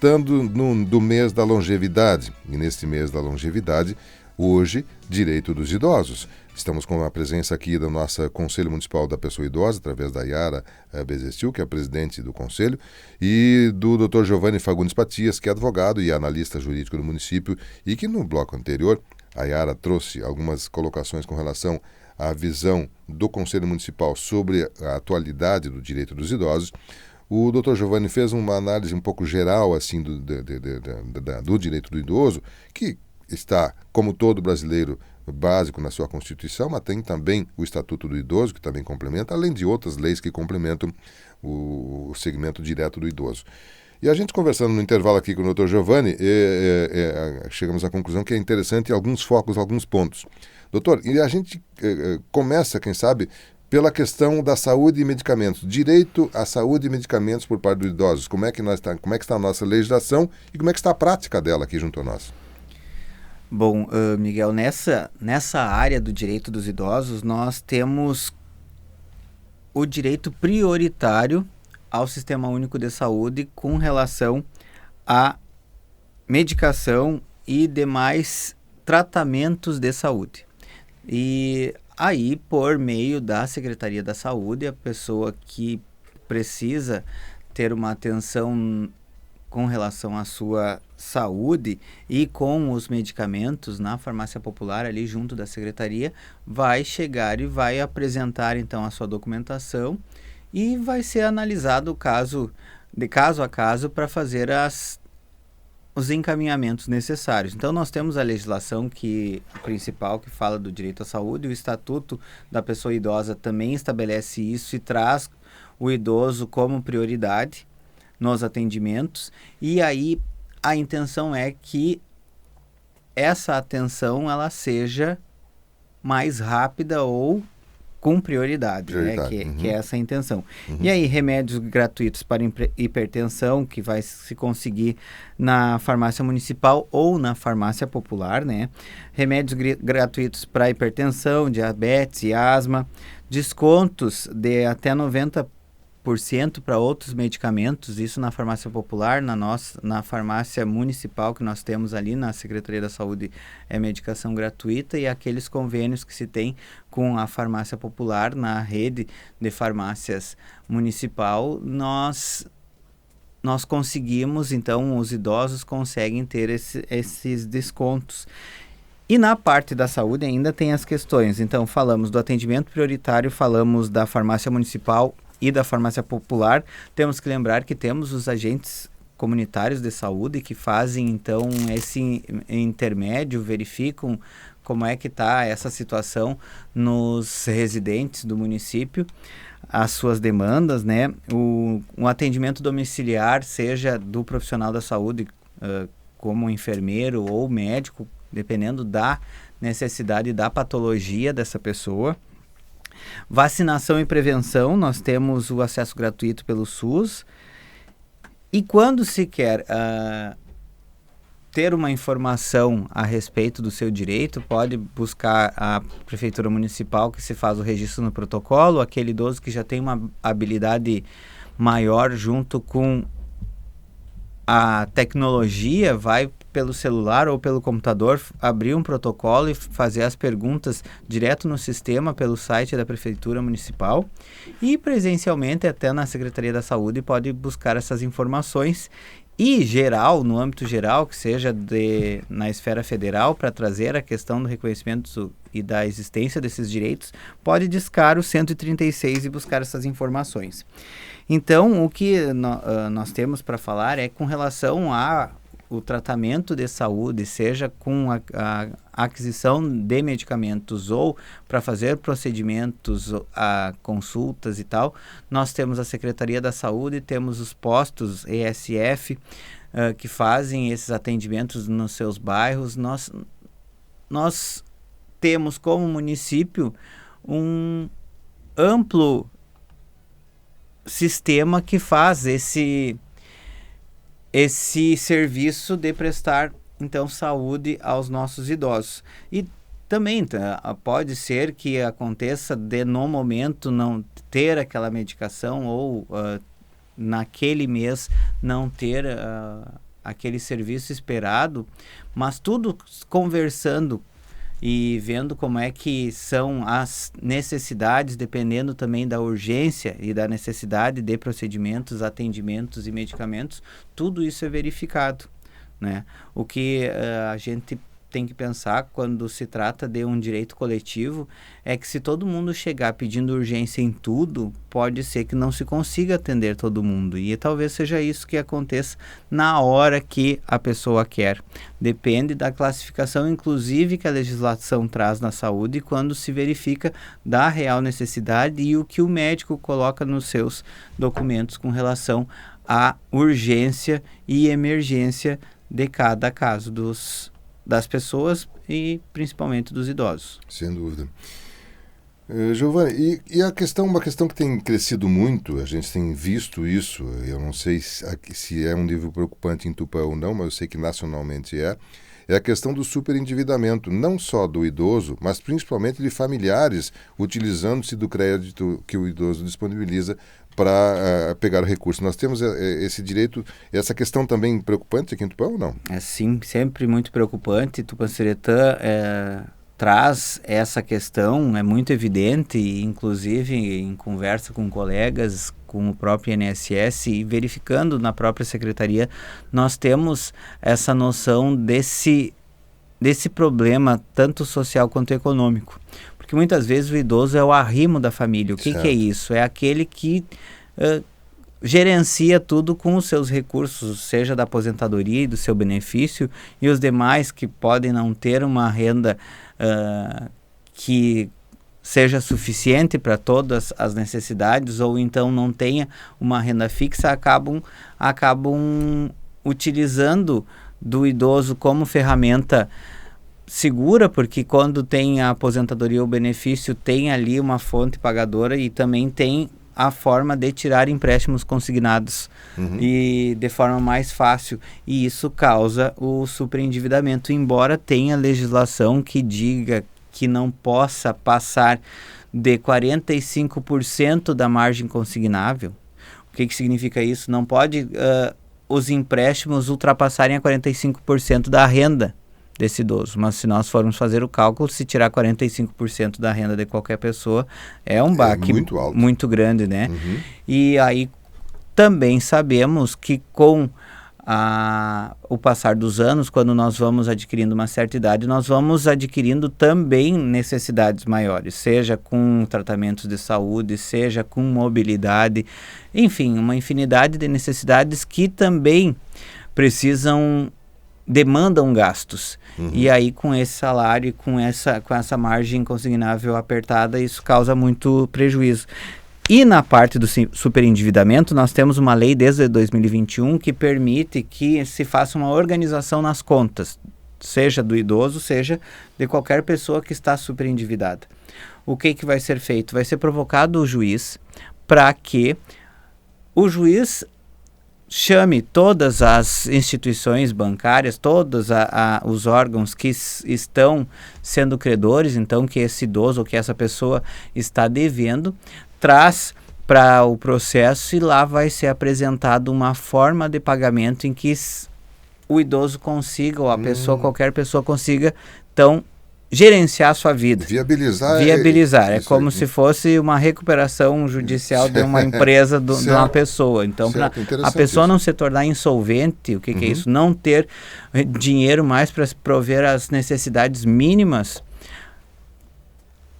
Estando do mês da longevidade, e neste mês da longevidade, hoje, Direito dos Idosos. Estamos com a presença aqui do nosso Conselho Municipal da Pessoa Idosa, através da Yara Bezestil, que é a presidente do Conselho, e do Dr. Giovanni Fagundes Patias, que é advogado e analista jurídico do município, e que no bloco anterior, a Yara trouxe algumas colocações com relação à visão do Conselho Municipal sobre a atualidade do Direito dos Idosos. O Dr. Giovanni fez uma análise um pouco geral assim, do direito do idoso, que está, como todo brasileiro, básico na sua Constituição, mas tem também o Estatuto do Idoso, que também complementa, além de outras leis que complementam o segmento direto do idoso. E a gente conversando no intervalo aqui com o Dr. Giovanni, chegamos à conclusão que é interessante alguns focos, alguns pontos. Doutor, e a gente começa, quem sabe, pela questão da saúde e medicamentos. Direito à saúde e medicamentos por parte dos idosos. Como é que está a nossa legislação e como é que está a prática dela aqui junto a nós? Bom, Miguel, nessa área do direito dos idosos, nós temos o direito prioritário ao Sistema Único de Saúde com relação à medicação e demais tratamentos de saúde. E aí, por meio da Secretaria da Saúde, a pessoa que precisa ter uma atenção com relação à sua saúde e com os medicamentos na farmácia popular ali junto da Secretaria, vai chegar e vai apresentar então a sua documentação e vai ser analisado de caso a caso para fazer os encaminhamentos necessários. Então nós temos a legislação principal que fala do direito à saúde, o Estatuto da Pessoa Idosa também estabelece isso e traz o idoso como prioridade nos atendimentos, e aí a intenção é que essa atenção ela seja mais rápida ou com prioridade. Né? Que é essa a intenção. E aí, remédios gratuitos para hipertensão, que vai se conseguir na farmácia municipal ou na farmácia popular, né? Remédios gratuitos para hipertensão, diabetes e asma, descontos de até 90% para outros medicamentos, isso na farmácia popular, na farmácia municipal que nós temos ali na Secretaria da Saúde é medicação gratuita, e aqueles convênios que se tem com a farmácia popular na rede de farmácias municipal, nós conseguimos, então os idosos conseguem ter esses descontos. E na parte da saúde ainda tem as questões, então falamos do atendimento prioritário, falamos da farmácia municipal e da farmácia popular. Temos que lembrar que temos os agentes comunitários de saúde que fazem então esse intermédio, verificam como é que está essa situação nos residentes do município, as suas demandas, né? Um atendimento domiciliar, seja do profissional da saúde, como enfermeiro ou médico, dependendo da necessidade e da patologia dessa pessoa. Vacinação e prevenção, nós temos o acesso gratuito pelo SUS. E quando se quer ter uma informação a respeito do seu direito, pode buscar a Prefeitura Municipal, que se faz o registro no protocolo. Aquele idoso que já tem uma habilidade maior junto com a tecnologia, vai pelo celular ou pelo computador abrir um protocolo e fazer as perguntas direto no sistema pelo site da Prefeitura Municipal, e presencialmente até na Secretaria da Saúde pode buscar essas informações, e geral, no âmbito geral, que seja na esfera federal, para trazer a questão do reconhecimento e da existência desses direitos, pode discar o 136 e buscar essas informações. Então, o que nós temos para falar é com relação o tratamento de saúde, seja com a aquisição de medicamentos ou para fazer procedimentos, consultas e tal. Nós temos a Secretaria da Saúde, temos os postos ESF que fazem esses atendimentos nos seus bairros. Nós temos como município um amplo sistema que faz esse serviço de prestar, então, saúde aos nossos idosos. E também pode ser que aconteça de, no momento, não ter aquela medicação ou naquele mês não ter aquele serviço esperado, mas tudo conversando e vendo como é que são as necessidades, dependendo também da urgência e da necessidade de procedimentos, atendimentos e medicamentos, tudo isso é verificado, né? O que a gente tem que pensar quando se trata de um direito coletivo é que se todo mundo chegar pedindo urgência em tudo, pode ser que não se consiga atender todo mundo, e talvez seja isso que aconteça na hora que a pessoa quer. Depende da classificação, inclusive, que a legislação traz na saúde, quando se verifica da real necessidade e o que o médico coloca nos seus documentos com relação à urgência e emergência de cada caso das pessoas e principalmente dos idosos. Sem dúvida. Giovanni, e uma questão que tem crescido muito, a gente tem visto isso, eu não sei se é um nível preocupante em Tupã ou não, mas eu sei que nacionalmente é a questão do superendividamento, não só do idoso, mas principalmente de familiares, utilizando-se do crédito que o idoso disponibiliza para pegar o recurso. Nós temos esse direito, essa questão também preocupante aqui em Tupã ou não? É sim, sempre muito preocupante. Tupanciretã traz essa questão, é muito evidente, inclusive em conversa com colegas, com o próprio INSS e verificando na própria secretaria, nós temos essa noção desse problema, tanto social quanto econômico. Porque muitas vezes o idoso é o arrimo da família. O que é isso? É aquele que gerencia tudo com os seus recursos, seja da aposentadoria e do seu benefício, e os demais que podem não ter uma renda que seja suficiente para todas as necessidades, ou então não tenha uma renda fixa, acabam utilizando do idoso como ferramenta segura, porque quando tem a aposentadoria ou benefício, tem ali uma fonte pagadora e também tem a forma de tirar empréstimos consignados e de forma mais fácil, e isso causa o superendividamento, embora tenha legislação que diga que não possa passar de 45% da margem consignável. O que significa isso? Não pode os empréstimos ultrapassarem a 45% da renda desse idoso, mas se nós formos fazer o cálculo, se tirar 45% da renda de qualquer pessoa, é um baque muito grande, né? E aí também sabemos que com o passar dos anos, quando nós vamos adquirindo uma certa idade, nós vamos adquirindo também necessidades maiores, seja com tratamentos de saúde, seja com mobilidade, enfim, uma infinidade de necessidades que também demandam gastos. E aí com esse salário, com essa margem consignável apertada, isso causa muito prejuízo. E na parte do superendividamento, nós temos uma lei desde 2021 que permite que se faça uma organização nas contas, seja do idoso, seja de qualquer pessoa que está superendividada. O que vai ser feito? Vai ser provocado o juiz para que o juiz chame todas as instituições bancárias, todos os órgãos que estão sendo credores, então que esse idoso ou que essa pessoa está devendo, traz para o processo e lá vai ser apresentado uma forma de pagamento em que o idoso consiga, ou a pessoa, qualquer pessoa consiga, então, gerenciar a sua vida. Viabilizar. É como se fosse uma recuperação judicial de uma empresa, de uma pessoa. Então, para a pessoa não se tornar insolvente, o que é isso? Não ter dinheiro mais para prover as necessidades mínimas.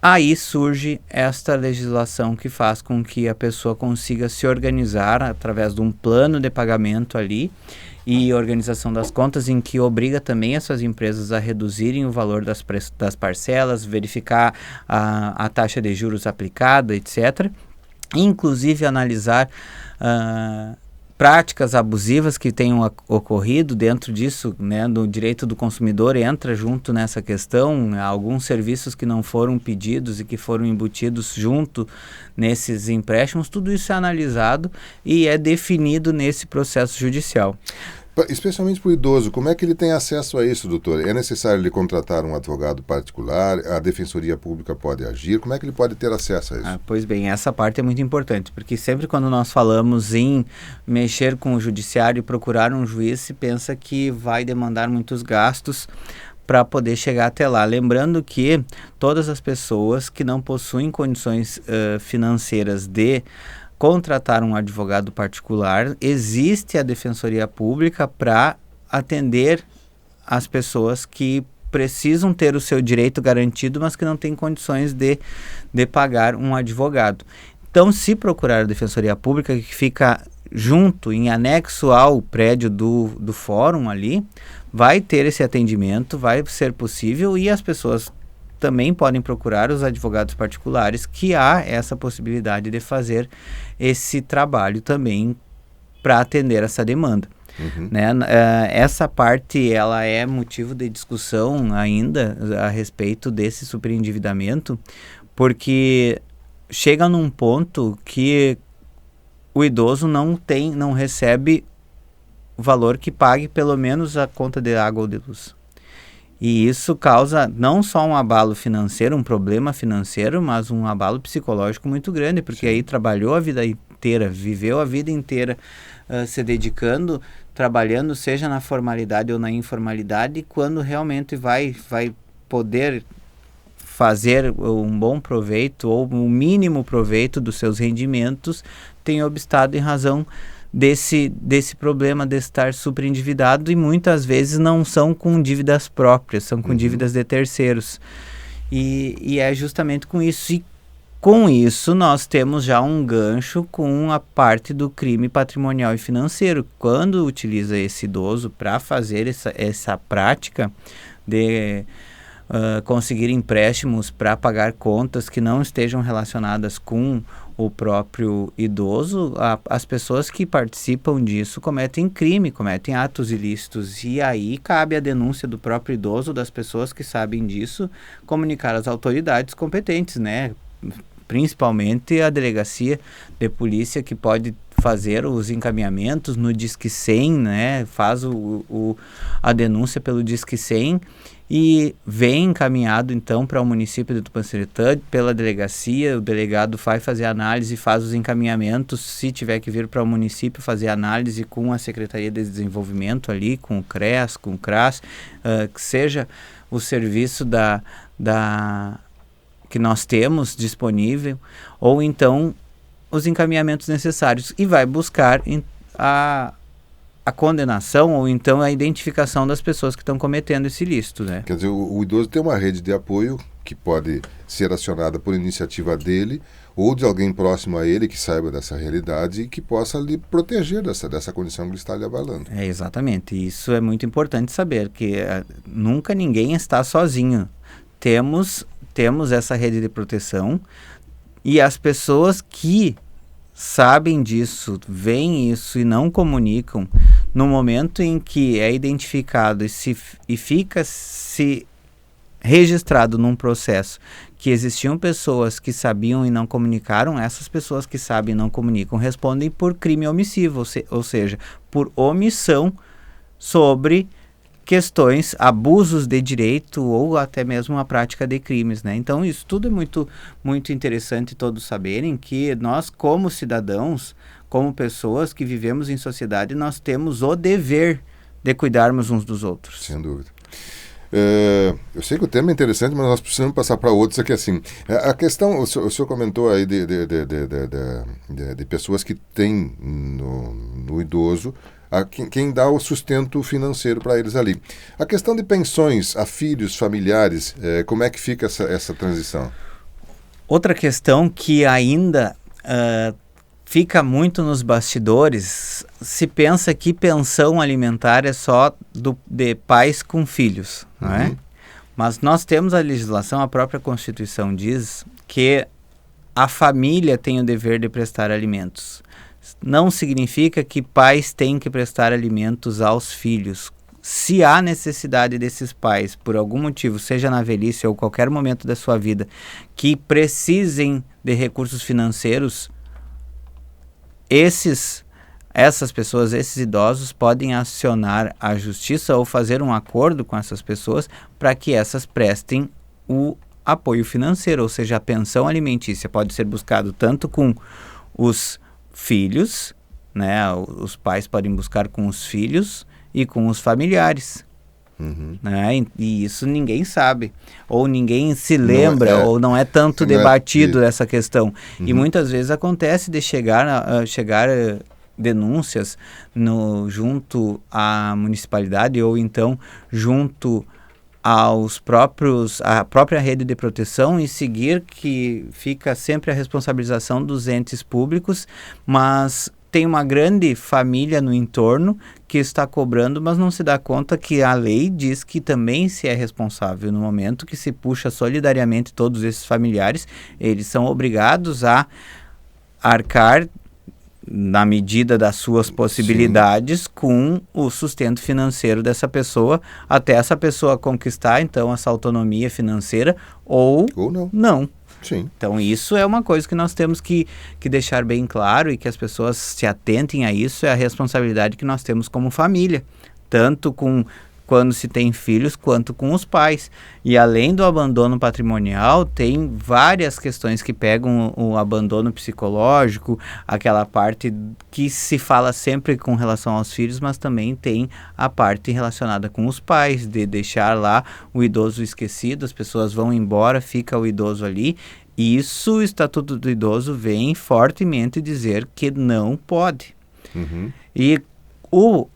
Aí surge esta legislação que faz com que a pessoa consiga se organizar através de um plano de pagamento ali e organização das contas, em que obriga também essas empresas a reduzirem o valor das parcelas, verificar a taxa de juros aplicada, etc. Inclusive analisar práticas abusivas que tenham ocorrido dentro disso, né, do direito do consumidor entra junto nessa questão, alguns serviços que não foram pedidos e que foram embutidos junto nesses empréstimos, tudo isso é analisado e é definido nesse processo judicial. Especialmente para o idoso, como é que ele tem acesso a isso, doutor? É necessário ele contratar um advogado particular? A Defensoria Pública pode agir? Como é que ele pode ter acesso a isso? Pois bem, essa parte é muito importante, porque sempre quando nós falamos em mexer com o judiciário e procurar um juiz, se pensa que vai demandar muitos gastos para poder chegar até lá. Lembrando que todas as pessoas que não possuem condições financeiras de contratar um advogado particular, existe a Defensoria Pública para atender as pessoas que precisam ter o seu direito garantido, mas que não têm condições de pagar um advogado. Então, se procurar a Defensoria Pública, que fica junto, em anexo ao prédio do fórum ali, vai ter esse atendimento, vai ser possível, e as pessoas também podem procurar os advogados particulares, que há essa possibilidade de fazer esse trabalho também para atender essa demanda. Né? Essa parte ela é motivo de discussão ainda a respeito desse superendividamento, porque chega num ponto que o idoso não recebe o valor que pague pelo menos a conta de água ou de luz. E isso causa não só um abalo financeiro, um problema financeiro, mas um abalo psicológico muito grande, porque aí trabalhou a vida inteira, viveu a vida inteira se dedicando, trabalhando, seja na formalidade ou na informalidade, e quando realmente vai poder fazer um bom proveito ou um mínimo proveito dos seus rendimentos, tem obstado em razão desse problema de estar superendividado, e muitas vezes não são com dívidas próprias, são com dívidas de terceiros. E é justamente com isso. E com isso nós temos já um gancho com a parte do crime patrimonial e financeiro. Quando utiliza esse idoso para fazer essa prática de conseguir empréstimos para pagar contas que não estejam relacionadas com o próprio idoso, as pessoas que participam disso cometem crime, cometem atos ilícitos, e aí cabe a denúncia do próprio idoso, das pessoas que sabem disso, comunicar às autoridades competentes, né? Principalmente a delegacia de polícia, que pode fazer os encaminhamentos no Disque 100, né? Faz a denúncia pelo Disque 100 e vem encaminhado então para o município de Tupanciretã pela delegacia. O delegado vai fazer análise, faz os encaminhamentos, se tiver que vir para o município fazer análise com a Secretaria de Desenvolvimento ali, com o CREAS, com o CRAS, que seja o serviço que nós temos disponível, ou então os encaminhamentos necessários, e vai buscar a condenação ou então a identificação das pessoas que estão cometendo esse ilícito, né? Quer dizer, o idoso tem uma rede de apoio que pode ser acionada por iniciativa dele ou de alguém próximo a ele que saiba dessa realidade e que possa lhe proteger dessa condição que ele está lhe abalando. Exatamente. Isso é muito importante saber, que nunca ninguém está sozinho. Temos essa rede de proteção, e as pessoas que sabem disso, veem isso e não comunicam, no momento em que é identificado e fica registrado num processo que existiam pessoas que sabiam e não comunicaram, essas pessoas que sabem e não comunicam respondem por crime omissivo, ou seja, por omissão sobre questões, abusos de direito ou até mesmo a prática de crimes, né? Então isso tudo é muito, muito interessante todos saberem, que nós como cidadãos, como pessoas que vivemos em sociedade, nós temos o dever de cuidarmos uns dos outros. Sem dúvida. Eu sei que o tema é interessante, mas nós precisamos passar para outros aqui assim. A questão, o senhor comentou aí de pessoas que têm no idoso quem dá o sustento financeiro para eles ali. A questão de pensões a filhos, familiares, como é que fica essa transição? Outra questão que ainda fica muito nos bastidores, se pensa que pensão alimentar é só de pais com filhos, não é? Mas nós temos a legislação, a própria Constituição diz que a família tem o dever de prestar alimentos. Não significa que pais têm que prestar alimentos aos filhos. Se há necessidade desses pais, por algum motivo, seja na velhice ou qualquer momento da sua vida, que precisem de recursos financeiros, esses essas pessoas, esses idosos, podem acionar a justiça ou fazer um acordo com essas pessoas para que essas prestem o apoio financeiro, ou seja, a pensão alimentícia pode ser buscado tanto com os filhos, né? Os pais podem buscar com os filhos e com os familiares. Né? E isso ninguém sabe, ou ninguém se lembra, ou não é tanto debatido essa questão. E muitas vezes acontece de chegar denúncias junto à municipalidade ou então junto à própria rede de proteção e seguir que fica sempre a responsabilização dos entes públicos, mas tem uma grande família no entorno que está cobrando, mas não se dá conta que a lei diz que também se é responsável. No momento que se puxa solidariamente todos esses familiares, eles são obrigados a arcar na medida das suas possibilidades, sim, com o sustento financeiro dessa pessoa, até essa pessoa conquistar, então, essa autonomia financeira ou não. Sim. Então, isso é uma coisa que nós temos que deixar bem claro e que as pessoas se atentem a isso, é a responsabilidade que nós temos como família, tanto quando se tem filhos, quanto com os pais. E além do abandono patrimonial, tem várias questões que pegam o abandono psicológico, aquela parte que se fala sempre com relação aos filhos, mas também tem a parte relacionada com os pais, de deixar lá o idoso esquecido, as pessoas vão embora, fica o idoso ali. E isso, o Estatuto do Idoso vem fortemente dizer que não pode. E o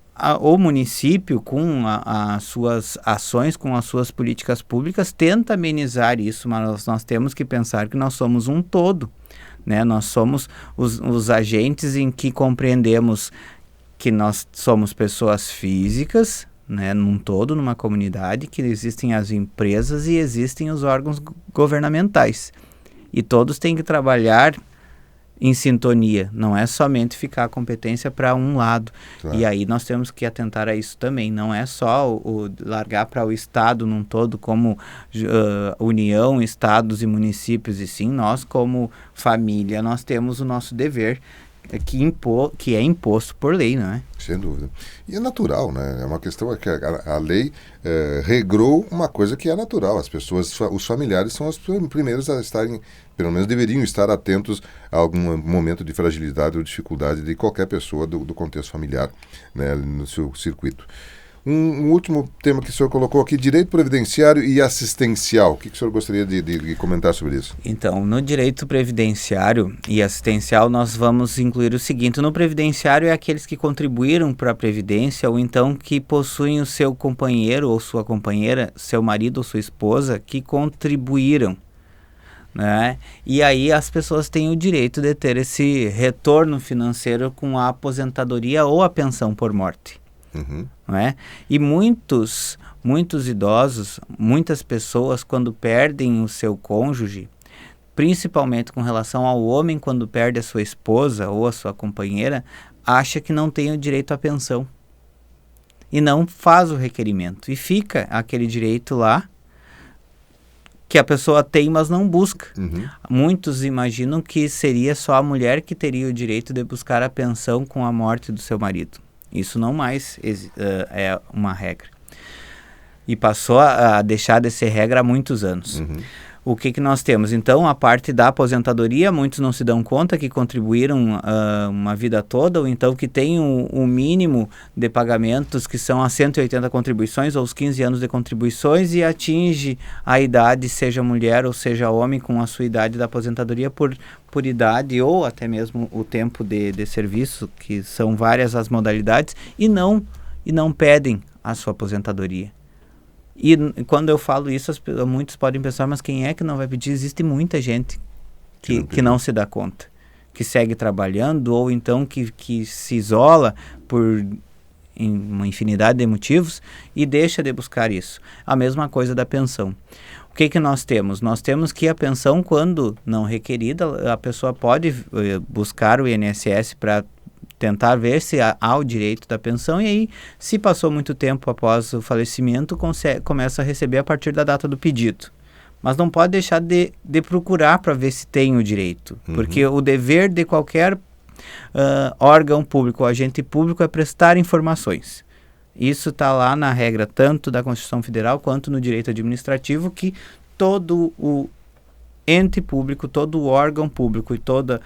município, com as suas ações, com as suas políticas públicas, tenta amenizar isso, mas nós temos que pensar que nós somos um todo, né? Nós somos os agentes em que compreendemos que nós somos pessoas físicas, né, num todo, numa comunidade, que existem as empresas e existem os órgãos governamentais. E todos têm que trabalhar em sintonia, não é somente ficar a competência para um lado. Claro. E aí nós temos que atentar a isso também, não é só largar para o Estado num todo como União, Estados e municípios, e sim nós como família, nós temos o nosso dever que é imposto por lei, não é? Sem dúvida. E é natural, né? É uma questão que a lei regrou uma coisa que é natural. As pessoas, os familiares são os primeiros a estarem, pelo menos deveriam estar atentos a algum momento de fragilidade ou dificuldade de qualquer pessoa do contexto familiar, né, no seu circuito. Um último tema que o senhor colocou aqui, direito previdenciário e assistencial. O que o senhor gostaria de comentar sobre isso? Então, no direito previdenciário e assistencial, nós vamos incluir o seguinte: no previdenciário é aqueles que contribuíram para a previdência ou então que possuem o seu companheiro ou sua companheira, seu marido ou sua esposa, que contribuíram, né? E aí as pessoas têm o direito de ter esse retorno financeiro com a aposentadoria ou a pensão por morte. Não é? E muitos idosos, muitas pessoas, quando perdem o seu cônjuge, principalmente com relação ao homem, quando perde a sua esposa ou a sua companheira, acha que não tem o direito à pensão e não faz o requerimento, e fica aquele direito lá que a pessoa tem, mas não busca. Muitos imaginam que seria só a mulher que teria o direito de buscar a pensão com a morte do seu marido. Isso não mais é uma regra. E passou a deixar de ser regra há muitos anos. O que nós temos? Então, a parte da aposentadoria, muitos não se dão conta que contribuíram uma vida toda, ou então que tem um mínimo de pagamentos que são as 180 contribuições, ou os 15 anos de contribuições, e atinge a idade, seja mulher ou seja homem, com a sua idade da aposentadoria por idade, ou até mesmo o tempo de serviço, que são várias as modalidades, e não pedem a sua aposentadoria. E quando eu falo isso, muitos podem pensar, mas quem é que não vai pedir? Existe muita gente que não se dá conta, que segue trabalhando, ou então que se isola por uma infinidade de motivos e deixa de buscar isso. A mesma coisa da pensão. O que nós temos? Nós temos que a pensão, quando não requerida, a pessoa pode buscar o INSS para tentar ver se há o direito da pensão, e aí, se passou muito tempo após o falecimento, começa a receber a partir da data do pedido. Mas não pode deixar de procurar para ver se tem o direito, porque o dever de qualquer órgão público, o agente público é prestar informações. Isso está lá na regra tanto da Constituição Federal quanto no direito administrativo, que todo o ente público, todo o órgão público e todo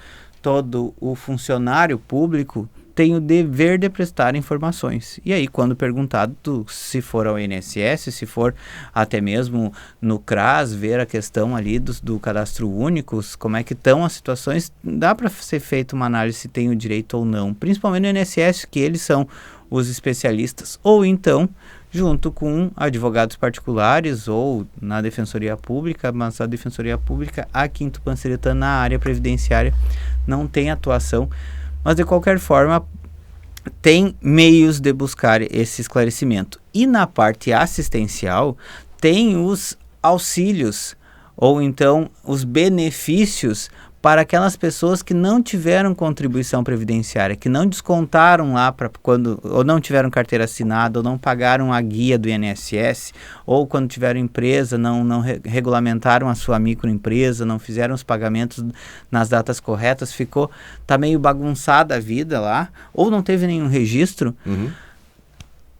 o funcionário público tem o dever de prestar informações. E aí, quando perguntado, se for ao INSS, se for até mesmo no CRAS, ver a questão ali do cadastro único, como é que estão as situações, dá para ser feita uma análise se tem o direito ou não. Principalmente no INSS, que eles são os especialistas. Ou então, junto com advogados particulares ou na Defensoria Pública, mas a Defensoria Pública aqui em Tupanciretã, na área previdenciária, não tem atuação. Mas, de qualquer forma, tem meios de buscar esse esclarecimento. E na parte assistencial, tem os auxílios, ou então os benefícios para aquelas pessoas que não tiveram contribuição previdenciária, que não descontaram lá para quando, ou não tiveram carteira assinada, ou não pagaram a guia do INSS, ou quando tiveram empresa, não regulamentaram a sua microempresa, não fizeram os pagamentos nas datas corretas, tá meio bagunçada a vida lá, ou não teve nenhum registro.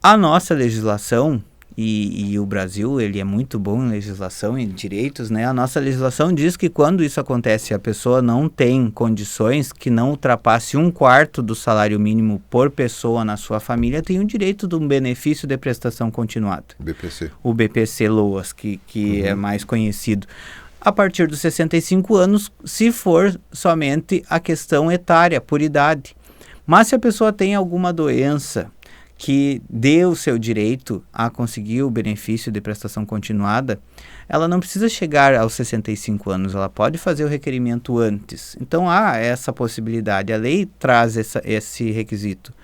A nossa legislação, e o Brasil, ele é muito bom em legislação e direitos, né? A nossa legislação diz que quando isso acontece, a pessoa não tem condições que não ultrapasse 1/4 do salário mínimo por pessoa na sua família, tem o direito de um benefício de prestação continuada. BPC. O BPC-LOAS, que é mais conhecido. A partir dos 65 anos, se for somente a questão etária, por idade. Mas se a pessoa tem alguma doença que dê o seu direito a conseguir o benefício de prestação continuada, ela não precisa chegar aos 65 anos, ela pode fazer o requerimento antes. Então há essa possibilidade, a lei traz esse requisito,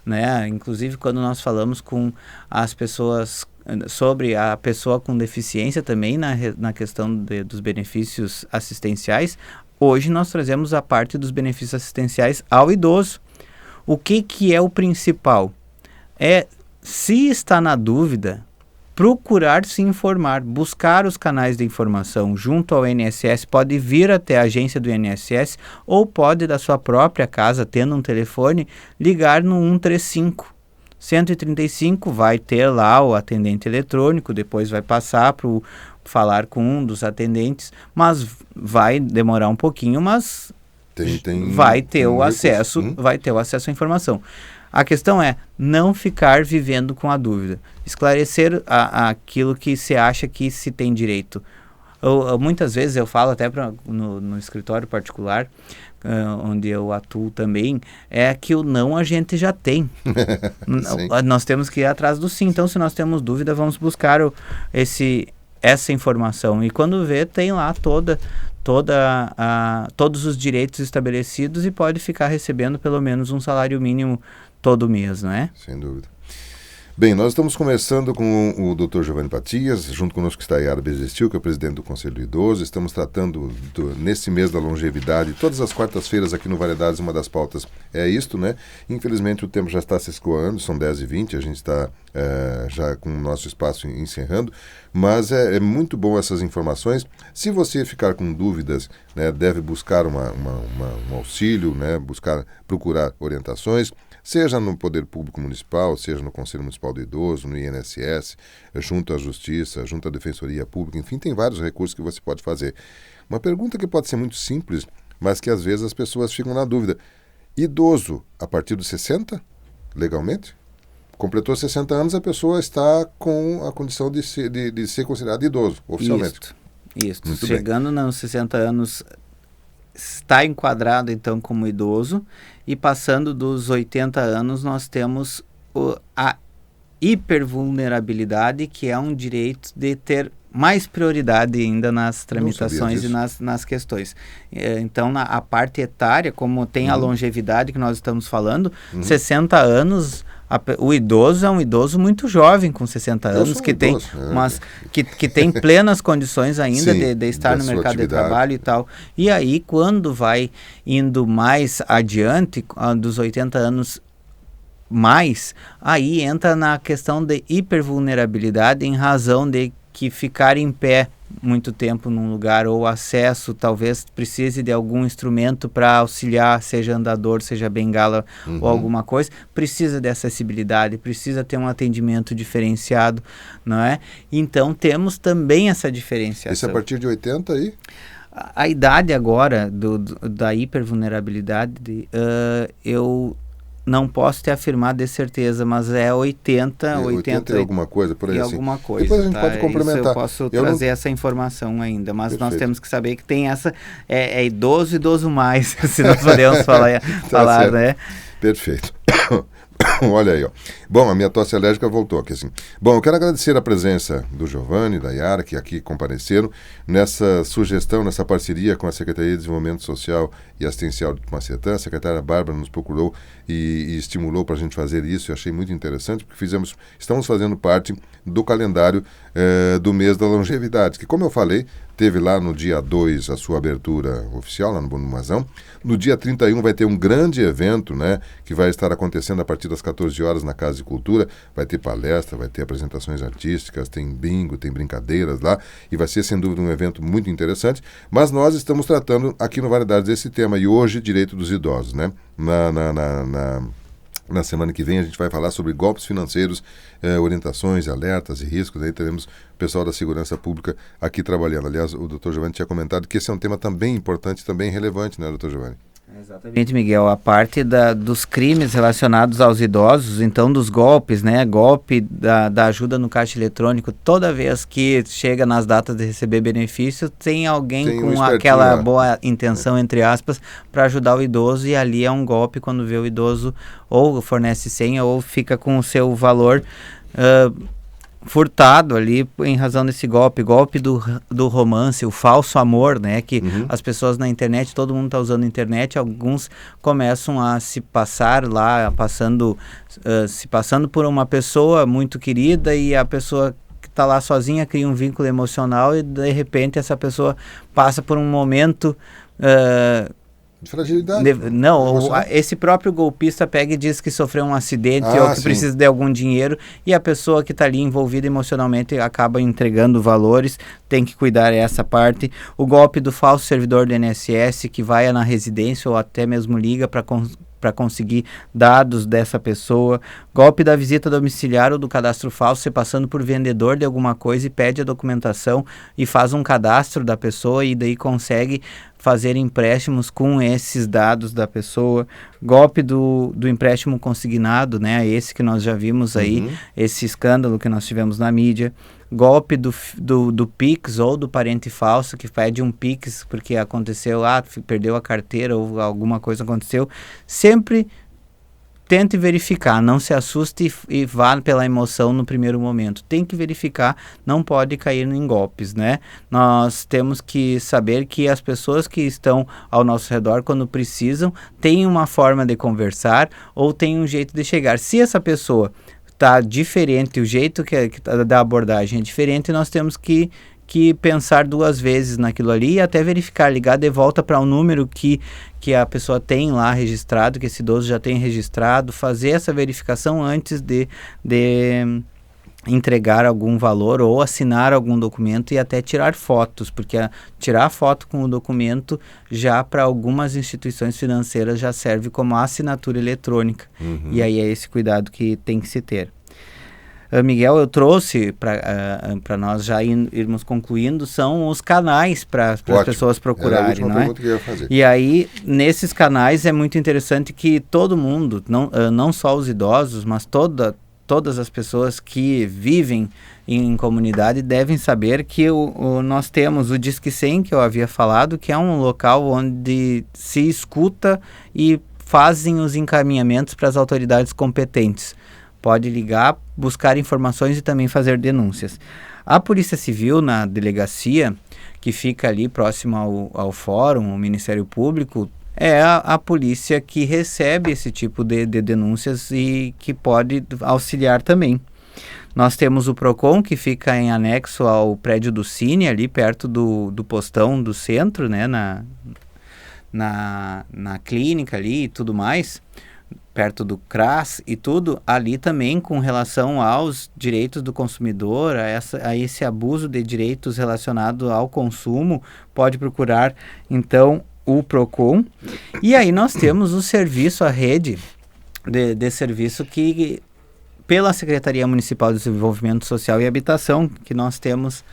né? Inclusive quando nós falamos com as pessoas sobre a pessoa com deficiência também na questão dos benefícios assistenciais, hoje nós trazemos a parte dos benefícios assistenciais ao idoso. O que é o principal? Se está na dúvida, procurar se informar, buscar os canais de informação junto ao INSS, pode vir até a agência do INSS ou pode da sua própria casa, tendo um telefone, ligar no 135. 135 vai ter lá o atendente eletrônico, depois vai passar para falar com um dos atendentes, mas vai demorar um pouquinho, mas vai ter o acesso à informação. A questão é não ficar vivendo com a dúvida. Esclarecer aquilo que se acha que se tem direito. Muitas vezes eu falo até no escritório particular, onde eu atuo também, é que o não a gente já tem. Nós temos que ir atrás do sim. Então, se nós temos dúvida, vamos buscar essa informação. E quando vê, tem lá todos os direitos estabelecidos e pode ficar recebendo pelo menos um salário mínimo todo mês, não é? Sem dúvida. Bem, nós estamos conversando com o Dr. Giovanni Patias, junto conosco está a Yara Bejestil, que é o presidente do Conselho do Idoso. Estamos tratando, nesse mês da longevidade, todas as quartas-feiras aqui no Variedades, uma das pautas é isto, né? Infelizmente o tempo já está se escoando, são 10h20, a gente está já com o nosso espaço encerrando, mas é muito bom essas informações. Se você ficar com dúvidas, né, deve buscar um auxílio, né, procurar orientações, seja no Poder Público Municipal, seja no Conselho Municipal do Idoso, no INSS, junto à Justiça, junto à Defensoria Pública, enfim, tem vários recursos que você pode fazer. Uma pergunta que pode ser muito simples, mas que às vezes as pessoas ficam na dúvida. Idoso a partir dos 60, legalmente? Completou 60 anos, a pessoa está com a condição de ser considerado idoso, oficialmente. Isso. Chegando nos 60 anos, está enquadrado então como idoso, e passando dos 80 anos nós temos a hipervulnerabilidade, que é um direito de ter mais prioridade ainda nas tramitações e nas questões. Então, a parte etária, como tem a longevidade que nós estamos falando, 60 anos, o idoso é um idoso muito jovem, com 60 anos, mas que tem plenas condições ainda de estar no mercado de trabalho e tal. E aí, quando vai indo mais adiante, dos 80 anos mais, aí entra na questão de hipervulnerabilidade em razão de que ficar em pé muito tempo num lugar ou acesso, talvez precise de algum instrumento para auxiliar, seja andador, seja bengala ou alguma coisa, precisa de acessibilidade, precisa ter um atendimento diferenciado, não é? Então temos também essa diferenciação. Isso é a partir de 80 aí? A idade agora da hipervulnerabilidade, eu não posso te afirmar de certeza, mas é 80 e alguma coisa, por aí assim. Alguma coisa. Depois a gente pode complementar. Isso eu posso trazer essa informação ainda, mas nós temos que saber que tem essa, é idoso mais, se nós podemos falar, né? Perfeito. Olha aí, ó. Bom, a minha tosse alérgica voltou aqui assim. Bom, eu quero agradecer a presença do Giovanni, da Yara, que aqui compareceram nessa sugestão, nessa parceria com a Secretaria de Desenvolvimento Social e Assistencial de Macetã. A secretária Bárbara nos procurou e estimulou para a gente fazer isso. Eu achei muito interessante, porque estamos fazendo parte do calendário do mês da longevidade, que, como eu falei, teve lá no dia 2 a sua abertura oficial, lá no Bonumazão. No dia 31 vai ter um grande evento, né, que vai estar acontecendo a partir das 14 horas na Casa de Cultura. Vai ter palestra, vai ter apresentações artísticas, tem bingo, tem brincadeiras lá, e vai ser, sem dúvida, um evento muito interessante. Mas nós estamos tratando aqui no Variedades desse tema, e hoje, direito dos idosos, né? Na semana que vem a gente vai falar sobre golpes financeiros, orientações, alertas e riscos. Aí teremos o pessoal da segurança pública aqui trabalhando. Aliás, o Dr. Giovanni tinha comentado que esse é um tema também importante, também relevante, né, Dr. Giovanni? Exatamente, Miguel. A parte dos crimes relacionados aos idosos, então dos golpes, né? Golpe da ajuda no caixa eletrônico, toda vez que chega nas datas de receber benefício, tem alguém com aquela boa intenção, entre aspas, para ajudar o idoso, e ali é um golpe quando vê o idoso ou fornece senha ou fica com o seu valor furtado ali em razão desse golpe do romance, o falso amor, né, que as pessoas na internet, todo mundo está usando a internet, alguns começam a se passar lá, se passando por uma pessoa muito querida, e a pessoa que está lá sozinha cria um vínculo emocional, e de repente essa pessoa passa por um momento de fragilidade. Esse próprio golpista pega e diz que sofreu um acidente ou que precisa de algum dinheiro, e a pessoa que está ali envolvida emocionalmente acaba entregando valores. Tem que cuidar essa parte. O golpe do falso servidor do INSS, que vai na residência ou até mesmo liga para conseguir dados dessa pessoa. Golpe da visita domiciliar ou do cadastro falso, se passando por vendedor de alguma coisa e pede a documentação e faz um cadastro da pessoa, e daí consegue fazer empréstimos com esses dados da pessoa. Golpe do empréstimo consignado, né? Esse que nós já vimos aí, esse escândalo que nós tivemos na mídia. Golpe do Pix ou do parente falso, que pede um Pix porque aconteceu, perdeu a carteira ou alguma coisa aconteceu. Sempre tente verificar, não se assuste e vá pela emoção no primeiro momento. Tem que verificar, não pode cair em golpes, né? Nós temos que saber que as pessoas que estão ao nosso redor, quando precisam, têm uma forma de conversar ou têm um jeito de chegar. Se essa pessoa está diferente, o jeito da abordagem é diferente, nós temos que pensar duas vezes naquilo ali e até verificar, ligar de volta para o número que a pessoa tem lá registrado, que esse idoso já tem registrado, fazer essa verificação antes de entregar algum valor ou assinar algum documento, e até tirar fotos, porque tirar foto com o documento já para algumas instituições financeiras já serve como assinatura eletrônica. E aí é esse cuidado que tem que se ter. Miguel, eu trouxe para nós já irmos concluindo, são os canais para as pessoas procurarem, não é? Que eu ia fazer. E aí, nesses canais é muito interessante que todo mundo, não só os idosos, mas todas as pessoas que vivem em comunidade devem saber que nós temos o Disque 100, que eu havia falado, que é um local onde se escuta e fazem os encaminhamentos para as autoridades competentes. Pode ligar, buscar informações e também fazer denúncias. A Polícia Civil, na delegacia, que fica ali próximo ao fórum, o Ministério Público, é a polícia que recebe esse tipo de denúncias e que pode auxiliar também. Nós temos o PROCON, que fica em anexo ao prédio do Cine, ali perto do postão do centro, né, na clínica ali e tudo mais. perto do CRAS e tudo, ali também com relação aos direitos do consumidor, a esse abuso de direitos relacionado ao consumo, pode procurar, então, o PROCON. E aí nós temos o serviço, a rede de serviço que, pela Secretaria Municipal de Desenvolvimento Social e Habitação, que nós temos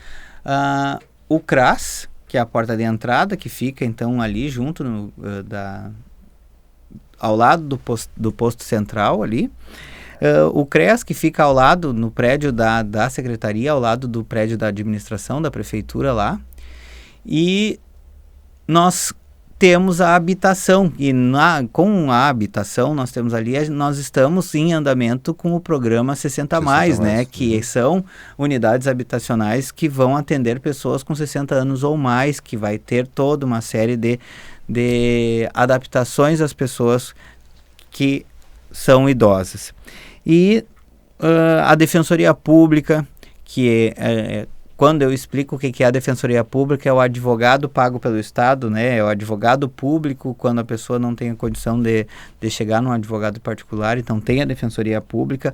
o CRAS, que é a porta de entrada, que fica, então, ali junto ao lado do posto central ali, o CRES, que fica ao lado, no prédio da secretaria, ao lado do prédio da administração, da prefeitura lá, e nós temos a habitação, e com a habitação nós temos ali, nós estamos em andamento com o programa 60 mais, né, que são unidades habitacionais que vão atender pessoas com 60 anos ou mais, que vai ter toda uma série de adaptações às pessoas que são idosas. E a Defensoria Pública, que quando eu explico o que é a Defensoria Pública, é o advogado pago pelo Estado, né? É o advogado público quando a pessoa não tem a condição de chegar num advogado particular, então tem a Defensoria Pública.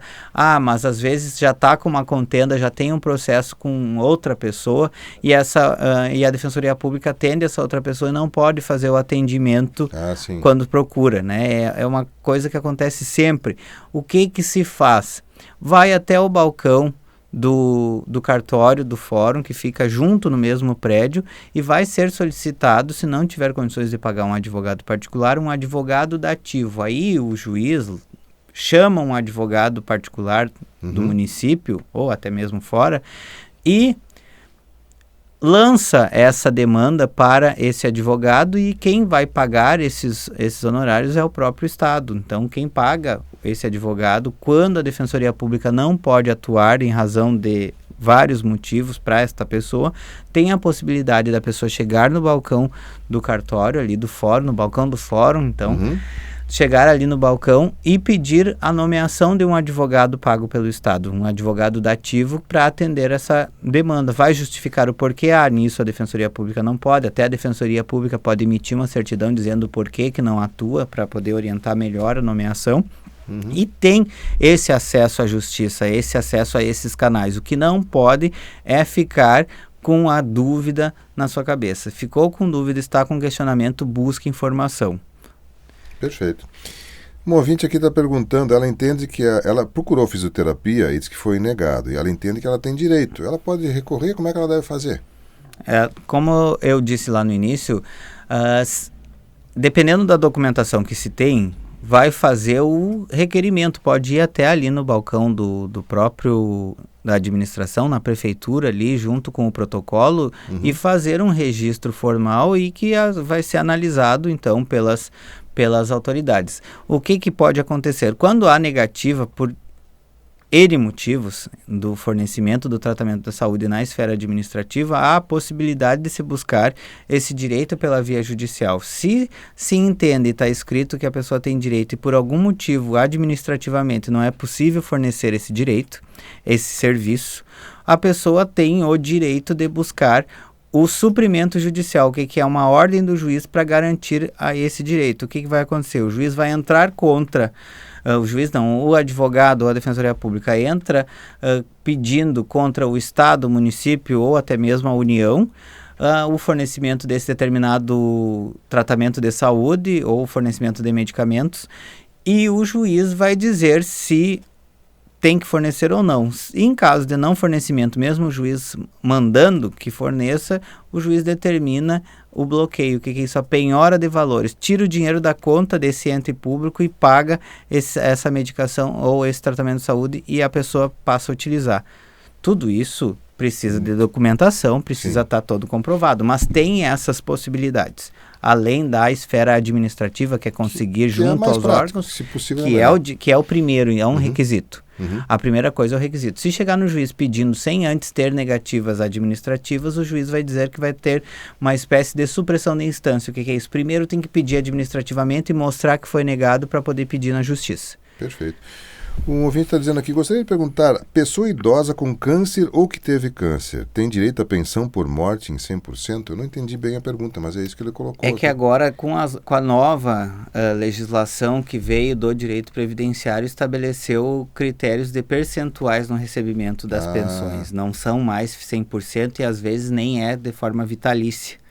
Mas às vezes já está com uma contenda, já tem um processo com outra pessoa e a Defensoria Pública atende essa outra pessoa e não pode fazer o atendimento quando procura, né? É uma coisa que acontece sempre. O que se faz? Vai até o balcão do cartório, do fórum, que fica junto no mesmo prédio, e vai ser solicitado, se não tiver condições de pagar um advogado particular, um advogado dativo. Aí o juiz chama um advogado particular do município, ou até mesmo fora, e lança essa demanda para esse advogado, e quem vai pagar esses honorários é o próprio Estado. Então, quem paga esse advogado, quando a Defensoria Pública não pode atuar em razão de vários motivos para esta pessoa, tem a possibilidade da pessoa chegar no balcão do cartório, ali do fórum, no balcão do fórum, então, chegar ali no balcão e pedir a nomeação de um advogado pago pelo Estado, um advogado dativo, para atender essa demanda. Vai justificar o porquê, nisso a Defensoria Pública não pode, até a Defensoria Pública pode emitir uma certidão dizendo o porquê que não atua, para poder orientar melhor a nomeação. E tem esse acesso à justiça, esse acesso a esses canais. O que não pode é ficar com a dúvida na sua cabeça. Ficou com dúvida, está com questionamento, busque informação. Perfeito. Uma ouvinte aqui está perguntando, ela entende que ela procurou fisioterapia e diz que foi negado, e ela entende que ela tem direito. Ela pode recorrer? Como é que ela deve fazer? Como eu disse lá no início, dependendo da documentação que se tem, vai fazer o requerimento, pode ir até ali no balcão do próprio, da administração, na prefeitura ali, junto com o protocolo, e fazer um registro formal e que vai ser analisado, então, pelas autoridades. O que pode acontecer? Quando há negativa por N motivos do fornecimento do tratamento da saúde na esfera administrativa, há a possibilidade de se buscar esse direito pela via judicial. Se entende e está escrito que a pessoa tem direito e por algum motivo administrativamente não é possível fornecer esse direito, esse serviço, a pessoa tem o direito de buscar o suprimento judicial, que é uma ordem do juiz para garantir a esse direito. O que vai acontecer? O juiz vai entrar contra... o advogado ou a Defensoria Pública entra pedindo contra o Estado, o município ou até mesmo a União o fornecimento desse determinado tratamento de saúde ou fornecimento de medicamentos, e o juiz vai dizer se tem que fornecer ou não. Em caso de não fornecimento, mesmo o juiz mandando que forneça, o juiz determina o bloqueio, que é isso, a penhora de valores, tira o dinheiro da conta desse ente público e paga essa medicação ou esse tratamento de saúde, e a pessoa passa a utilizar. Tudo isso precisa de documentação, precisa estar todo comprovado, mas tem essas possibilidades. Além da esfera administrativa, que é conseguir junto aos órgãos, se possível, que é o primeiro, é um requisito. A primeira coisa é o requisito. Se chegar no juiz pedindo sem antes ter negativas administrativas, o juiz vai dizer que vai ter uma espécie de supressão de instância. O que é isso? Primeiro tem que pedir administrativamente e mostrar que foi negado para poder pedir na justiça. Perfeito. Um ouvinte está dizendo aqui, gostaria de perguntar, pessoa idosa com câncer ou que teve câncer, tem direito à pensão por morte em 100%? Eu não entendi bem a pergunta, mas é isso que ele colocou. É que agora, com a nova legislação que veio do direito previdenciário, estabeleceu critérios de percentuais no recebimento das pensões. Não são mais 100% e às vezes nem é de forma vitalícia.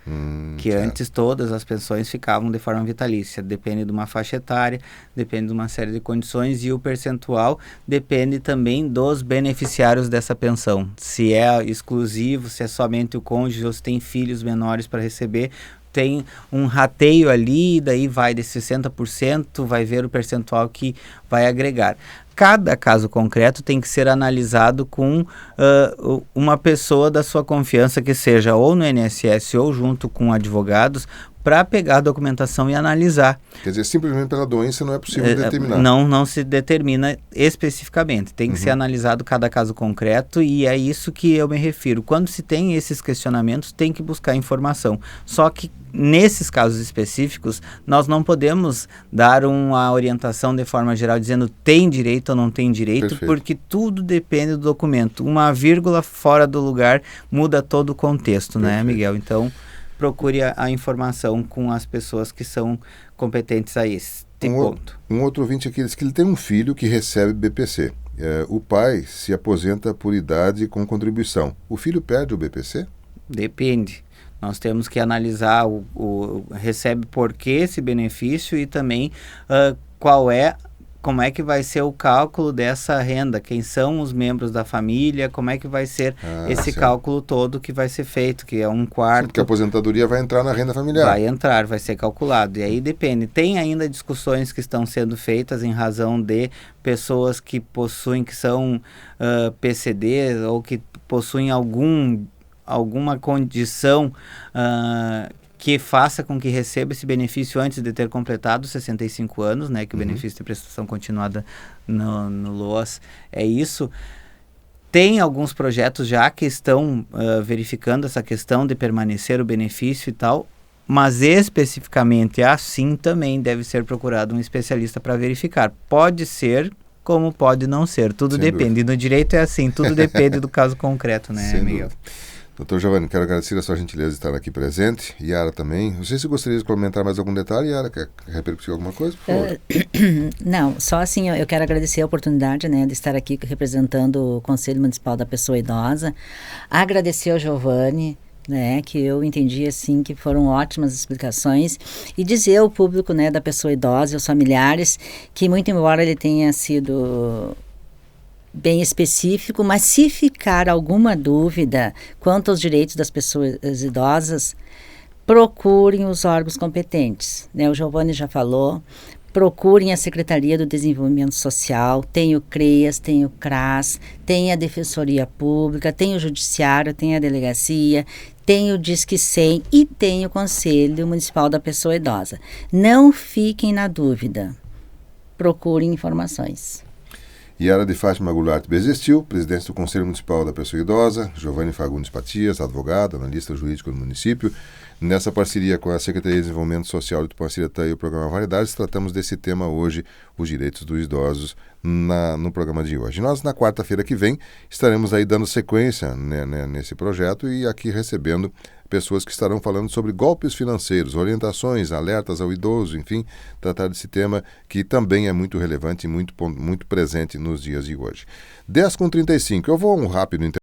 Que antes todas as pensões ficavam de forma vitalícia, depende de uma faixa etária, depende de uma série de condições e o percentual depende também dos beneficiários dessa pensão, se é exclusivo, se é somente o cônjuge ou se tem filhos menores para receber, tem um rateio ali, daí vai de 60%, vai ver o percentual que vai agregar. Cada caso concreto tem que ser analisado com uma pessoa da sua confiança, que seja ou no INSS ou junto com advogados, para pegar a documentação e analisar. Quer dizer, simplesmente pela doença não é possível determinar. Não se determina especificamente. Tem que ser analisado cada caso concreto e é isso que eu me refiro. Quando se tem esses questionamentos, tem que buscar informação. Só que nesses casos específicos, nós não podemos dar uma orientação de forma geral dizendo tem direito ou não tem direito, Perfeito. Porque tudo depende do documento. Uma vírgula fora do lugar muda todo o contexto, Perfeito. né, Miguel? Então, procure a informação com as pessoas que são competentes a esse ponto. Um outro ouvinte aqui diz que ele tem um filho que recebe BPC. O pai se aposenta por idade com contribuição. O filho perde o BPC? Depende. Nós temos que analisar recebe por que esse benefício e também como é que vai ser o cálculo dessa renda, quem são os membros da família, como é que vai ser esse cálculo todo que vai ser feito, que é um quarto. Porque a aposentadoria vai entrar na renda familiar. Vai ser calculado. E aí depende. Tem ainda discussões que estão sendo feitas em razão de pessoas que possuem, que são PCD ou que possuem alguma condição que faça com que receba esse benefício antes de ter completado 65 anos, né, que o benefício de prestação continuada no LOAS é isso. Tem alguns projetos já que estão verificando essa questão de permanecer o benefício e tal, mas especificamente assim também deve ser procurado um especialista para verificar. Pode ser, como pode não ser, tudo depende. E no direito é assim, tudo depende do caso concreto, né, Miguel? Doutor Giovanni, quero agradecer a sua gentileza de estar aqui presente. Yara também. Não sei se gostaria de comentar mais algum detalhe. Yara, quer repercutir alguma coisa, por favor? Não, só assim, eu quero agradecer a oportunidade, né, de estar aqui representando o Conselho Municipal da Pessoa Idosa. Agradecer ao Giovanni, né, que eu entendi assim que foram ótimas explicações, e dizer ao público, né, da pessoa idosa e aos familiares que, muito embora ele tenha sido bem específico, mas se ficar alguma dúvida quanto aos direitos das pessoas idosas, procurem os órgãos competentes, né? O Giovanni já falou, procurem a Secretaria do Desenvolvimento Social, tem o CREAS, tem o CRAS, tem a Defensoria Pública, tem o Judiciário, tem a Delegacia, tem o Disque 100 e tem o Conselho Municipal da Pessoa Idosa. Não fiquem na dúvida, procurem informações. Yara de Fátima Goulart Bezestil, presidente do Conselho Municipal da Pessoa Idosa, Giovanni Fagundes Patias, advogado, analista jurídico do município. Nessa parceria com a Secretaria de Desenvolvimento Social de Tupanciretã e o programa Variedades, tratamos desse tema hoje, os direitos dos idosos, no programa de hoje. Nós, na quarta-feira que vem, estaremos aí dando sequência nesse projeto e aqui recebendo pessoas que estarão falando sobre golpes financeiros, orientações, alertas ao idoso, enfim, tratar desse tema que também é muito relevante e muito presente nos dias de hoje. 10h35, eu vou a um rápido intervalo.